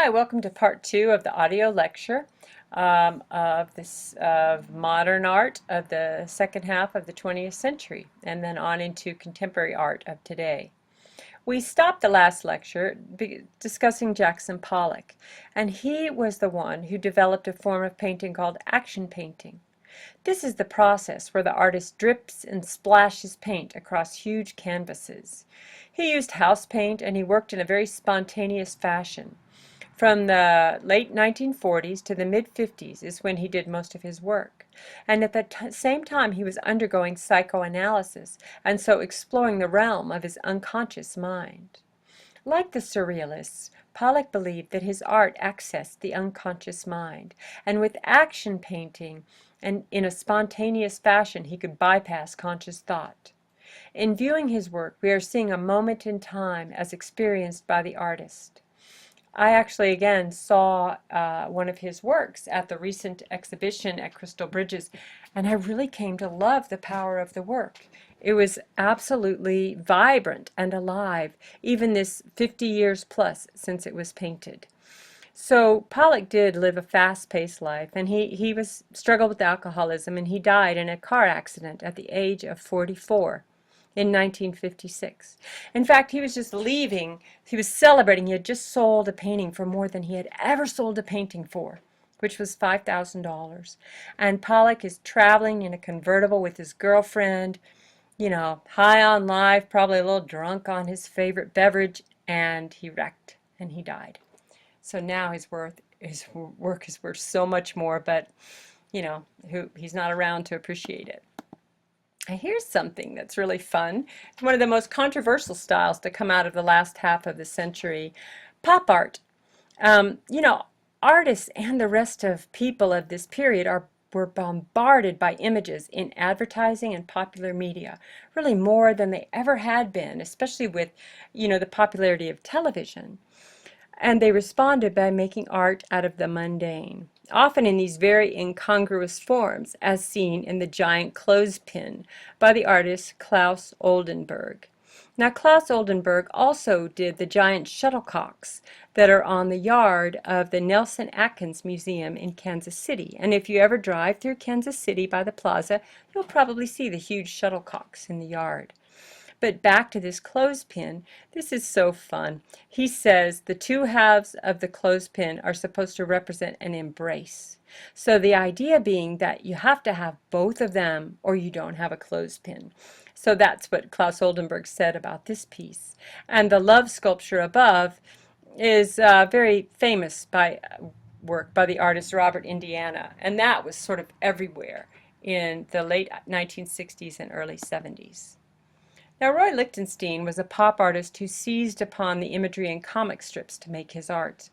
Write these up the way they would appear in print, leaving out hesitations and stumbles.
Hi, welcome to part two of the audio lecture of modern art of the second half of the 20th century, and then on into contemporary art of today. We stopped the last lecture discussing Jackson Pollock, and he was the one who developed a form of painting called action painting. This is the process where the artist drips and splashes paint across huge canvases. He used house paint and he worked in a very spontaneous fashion. From the late 1940s to the mid-50s is when he did most of his work. And at the same time he was undergoing psychoanalysis and so exploring the realm of his unconscious mind. Like the Surrealists, Pollock believed that his art accessed the unconscious mind, and with action painting and in a spontaneous fashion he could bypass conscious thought. In viewing his work, we are seeing a moment in time as experienced by the artist. I actually again saw one of his works at the recent exhibition at Crystal Bridges, and I really came to love the power of the work. It was absolutely vibrant and alive, even this 50 years plus since it was painted. So Pollock did live a fast-paced life, and he struggled with alcoholism, and he died in a car accident at the age of 44. In 1956. In fact, he was just leaving, he was celebrating, he had just sold a painting for more than he had ever sold a painting for, which was $5,000. And Pollock is traveling in a convertible with his girlfriend, high on life, probably a little drunk on his favorite beverage, and he wrecked and he died. So now his work is worth so much more, but he's not around to appreciate it. Here's something that's really fun. It's one of the most controversial styles to come out of the last half of the century, pop art. Artists and the rest of people of this period were bombarded by images in advertising and popular media, really more than they ever had been, especially with, the popularity of television. And they responded by making art out of the mundane, often in these very incongruous forms, as seen in the giant clothespin by the artist Claes Oldenburg. Now, Claes Oldenburg also did the giant shuttlecocks that are on the yard of the Nelson Atkins Museum in Kansas City. And if you ever drive through Kansas City by the plaza, you'll probably see the huge shuttlecocks in the yard. But back to this clothespin, this is so fun. He says the two halves of the clothespin are supposed to represent an embrace. So the idea being that you have to have both of them or you don't have a clothespin. So that's what Claes Oldenburg said about this piece. And the love sculpture above is very famous work by the artist Robert Indiana. And that was sort of everywhere in the late 1960s and early 70s. Now, Roy Lichtenstein was a pop artist who seized upon the imagery in comic strips to make his art.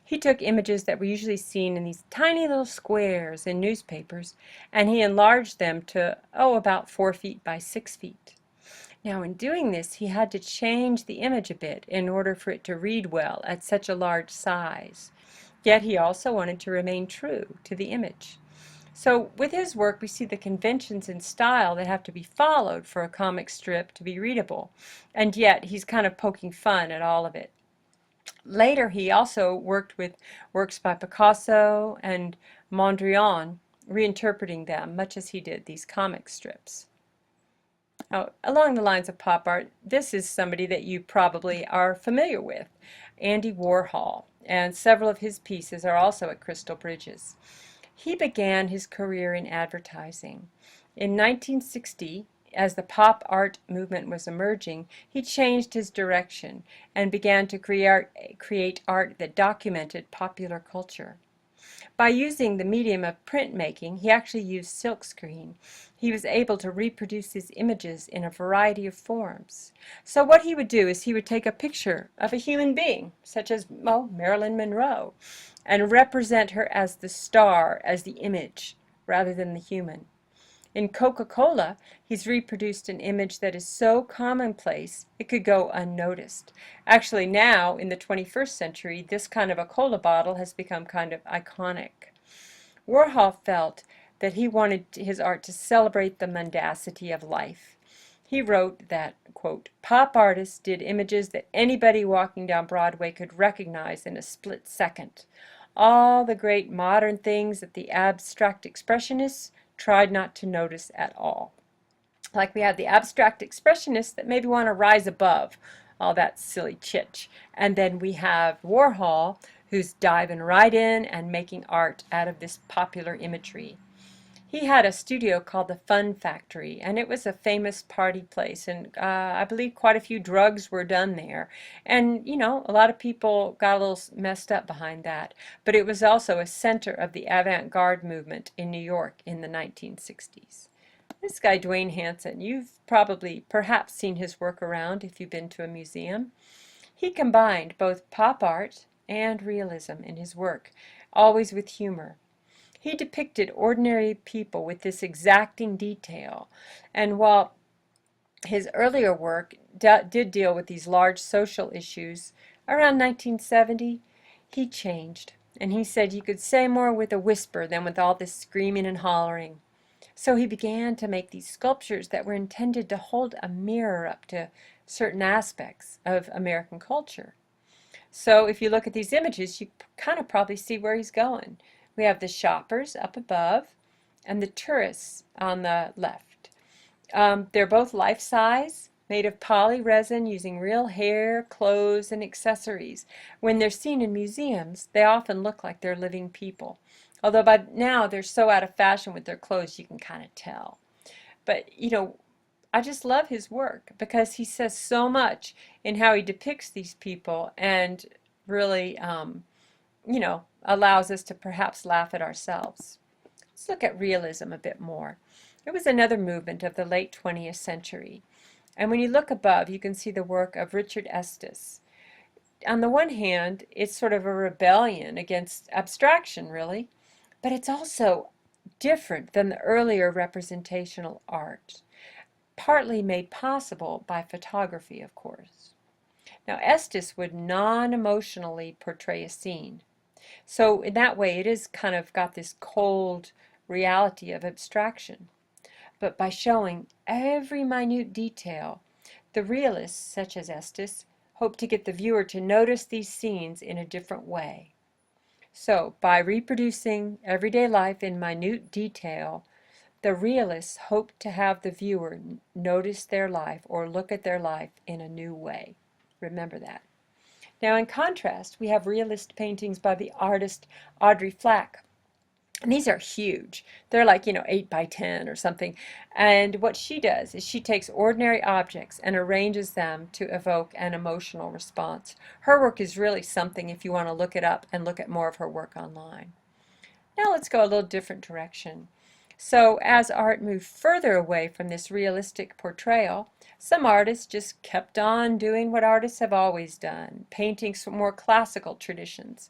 He took images that were usually seen in these tiny little squares in newspapers, and he enlarged them to, about 4 feet by 6 feet. Now, in doing this, he had to change the image a bit in order for it to read well at such a large size. Yet he also wanted to remain true to the image. So with his work, we see the conventions in style that have to be followed for a comic strip to be readable, and yet he's kind of poking fun at all of it. Later, he also worked with works by Picasso and Mondrian, reinterpreting them, much as he did these comic strips. Now, along the lines of pop art, this is somebody that you probably are familiar with, Andy Warhol, and several of his pieces are also at Crystal Bridges. He began his career in advertising. In 1960, as the pop art movement was emerging, he changed his direction and began to create art that documented popular culture. By using the medium of printmaking, he actually used silkscreen. He was able to reproduce his images in a variety of forms. So what he would do is he would take a picture of a human being, such as Marilyn Monroe, and represent her as the star, as the image, rather than the human. In Coca-Cola, he's reproduced an image that is so commonplace it could go unnoticed. Actually now, in the 21st century, this kind of a cola bottle has become kind of iconic. Warhol felt that he wanted his art to celebrate the mundacity of life. He wrote that, quote, "Pop artists did images that anybody walking down Broadway could recognize in a split second. All the great modern things that the abstract expressionists tried not to notice at all." Like we have the abstract expressionists that maybe want to rise above all that silly chitch. And then we have Warhol, who's diving right in and making art out of this popular imagery. He had a studio called the Fun Factory, and it was a famous party place, and I believe quite a few drugs were done there. And, you know, a lot of people got a little messed up behind that. But it was also a center of the avant-garde movement in New York in the 1960s. This guy, Duane Hanson, you've probably perhaps seen his work around if you've been to a museum. He combined both pop art and realism in his work, always with humor. He depicted ordinary people with this exacting detail, and while his earlier work did deal with these large social issues, around 1970, he changed, and he said you could say more with a whisper than with all this screaming and hollering. So he began to make these sculptures that were intended to hold a mirror up to certain aspects of American culture. So if you look at these images, you kind of probably see where he's going. We have the shoppers up above and the tourists on the left. They're both life-size, made of poly resin using real hair, clothes, and accessories. When they're seen in museums, they often look like they're living people. Although by now they're so out of fashion with their clothes, you can kind of tell. But, you know, I just love his work because he says so much in how he depicts these people and really, you know, allows us to perhaps laugh at ourselves. Let's look at realism a bit more. It was another movement of the late 20th century. And when you look above, you can see the work of Richard Estes. On the one hand, it's sort of a rebellion against abstraction, really, but it's also different than the earlier representational art, partly made possible by photography, of course. Now, Estes would non-emotionally portray a scene. So in that way, it is kind of got this cold reality of abstraction. But by showing every minute detail, the realists, such as Estes, hope to get the viewer to notice these scenes in a different way. So, by reproducing everyday life in minute detail, the realists hope to have the viewer notice their life or look at their life in a new way. Remember that. Now, in contrast, we have realist paintings by the artist Audrey Flack. And these are huge. They're like, you know, 8 by 10 or something. And what she does is she takes ordinary objects and arranges them to evoke an emotional response. Her work is really something if you want to look it up and look at more of her work online. Now let's go a little different direction. So as art moved further away from this realistic portrayal, some artists just kept on doing what artists have always done, painting some more classical traditions.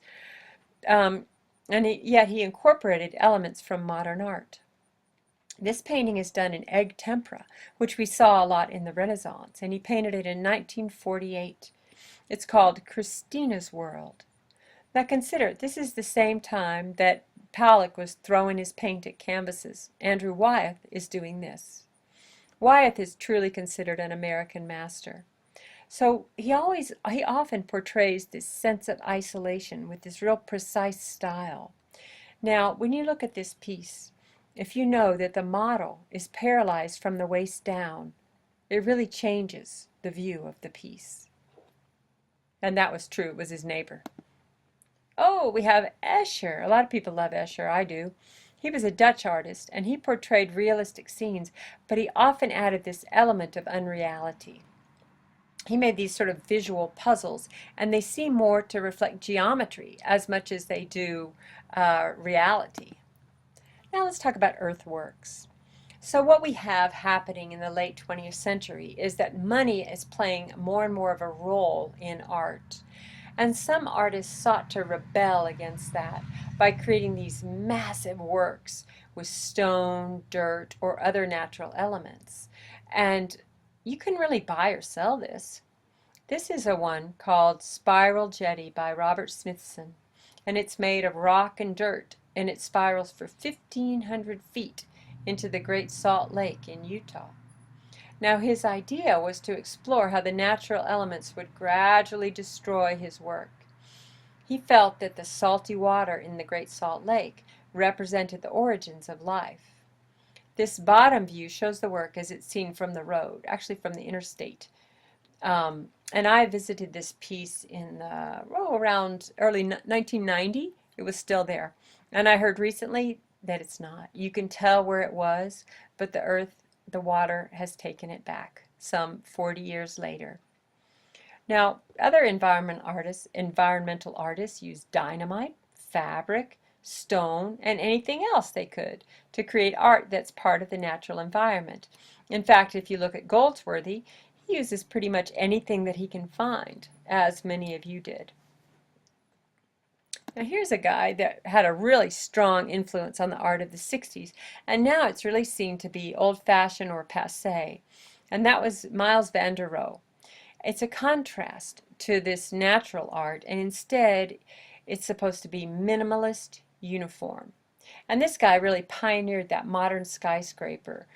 Yet he incorporated elements from modern art. This painting is done in egg tempera, which we saw a lot in the Renaissance, and he painted it in 1948. It's called Christina's World. Now consider, this is the same time that Pollock was throwing his paint at canvases. Andrew Wyeth is doing this. Wyeth is truly considered an American master. So he often portrays this sense of isolation with this real precise style. Now, when you look at this piece, if you know that the model is paralyzed from the waist down, it really changes the view of the piece. And that was true, it was his neighbor. Oh, we have Escher. A lot of people love Escher, I do. He was a Dutch artist, and he portrayed realistic scenes, but he often added this element of unreality. He made these sort of visual puzzles, and they seem more to reflect geometry as much as they do reality. Now let's talk about earthworks. So what we have happening in the late 20th century is that money is playing more and more of a role in art. And some artists sought to rebel against that by creating these massive works with stone, dirt, or other natural elements. And you can really buy or sell this. This is a one called Spiral Jetty by Robert Smithson, and it's made of rock and dirt, and it spirals for 1,500 feet into the Great Salt Lake in Utah. Now his idea was to explore how the natural elements would gradually destroy his work. He felt that the salty water in the Great Salt Lake represented the origins of life. This bottom view shows the work as it's seen from the road, actually from the interstate. And I visited this piece in around early 1990. It was still there. And I heard recently that it's not. You can tell where it was, but the water has taken it back some 40 years later. Now, other environmental artists use dynamite, fabric, stone, and anything else they could to create art that's part of the natural environment. In fact, if you look at Goldsworthy, he uses pretty much anything that he can find, as many of you did. Now here's a guy that had a really strong influence on the art of the 60s, and now it's really seen to be old-fashioned or passé, and that was Miles van der Rohe. It's a contrast to this natural art, and instead it's supposed to be minimalist, uniform. And this guy really pioneered that modern skyscraper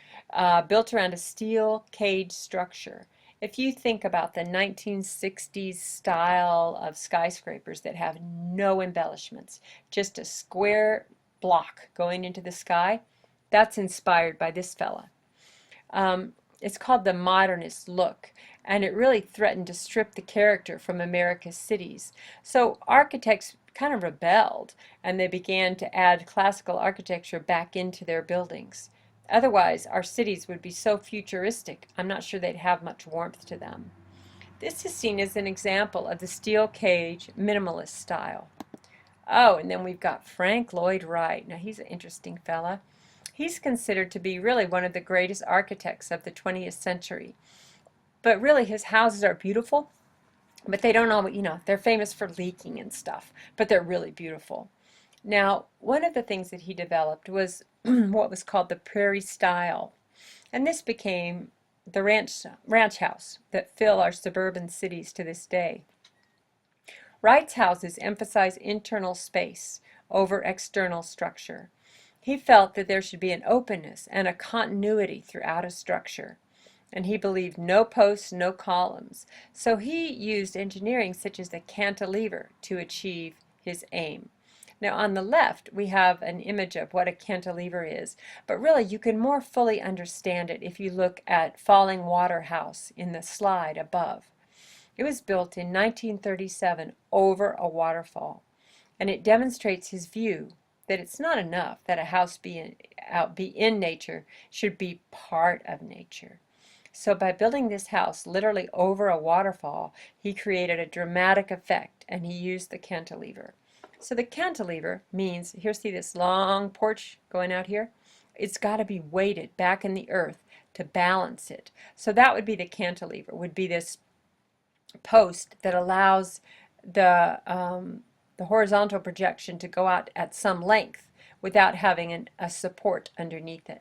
built around a steel cage structure. If you think about the 1960s style of skyscrapers that have no embellishments, just a square block going into the sky, that's inspired by this fella. It's called the modernist look, and it really threatened to strip the character from America's cities. So architects kind of rebelled, and they began to add classical architecture back into their buildings. Otherwise, our cities would be so futuristic, I'm not sure they'd have much warmth to them. This is seen as an example of the steel cage minimalist style. Oh, and then we've got Frank Lloyd Wright. Now he's an interesting fella. He's considered to be really one of the greatest architects of the 20th century. But really his houses are beautiful, but they don't always, they're famous for leaking and stuff, but they're really beautiful. Now, one of the things that he developed was what was called the prairie style, and this became the ranch house that fill our suburban cities to this day. Wright's houses emphasize internal space over external structure. He felt that there should be an openness and a continuity throughout a structure, and he believed no posts, no columns. So he used engineering such as the cantilever to achieve his aim. Now on the left we have an image of what a cantilever is, but really you can more fully understand it if you look at Falling Water House in the slide above. It was built in 1937 over a waterfall, and it demonstrates his view that it's not enough that a house be in nature, should be part of nature. So by building this house literally over a waterfall, he created a dramatic effect, and he used the cantilever. So the cantilever means, here, see this long porch going out here? It's got to be weighted back in the earth to balance it. So that would be the cantilever, would be this post that allows the horizontal projection to go out at some length without having a support underneath it.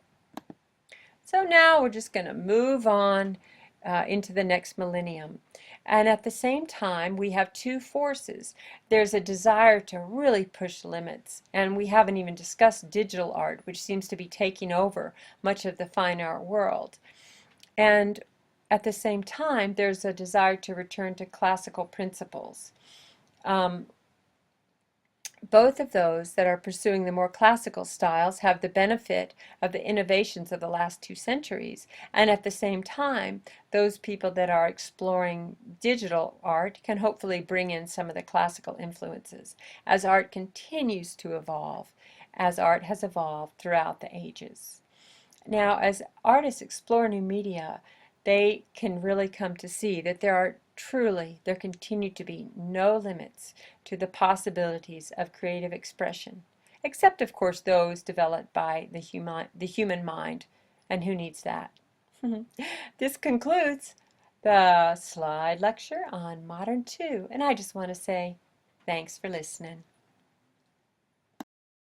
So now we're just going to move on into the next millennium. And at the same time, we have two forces. There's a desire to really push limits, and we haven't even discussed digital art, which seems to be taking over much of the fine art world. And at the same time, there's a desire to return to classical principles. Both of those that are pursuing the more classical styles have the benefit of the innovations of the last 2 centuries, and at the same time, those people that are exploring digital art can hopefully bring in some of the classical influences as art continues to evolve, as art has evolved throughout the ages. Now, as artists explore new media, they can really come to see that there continue to be no limits to the possibilities of creative expression, except of course those developed by the human mind, and who needs that? This concludes the slide lecture on Modern 2, and I just want to say thanks for listening.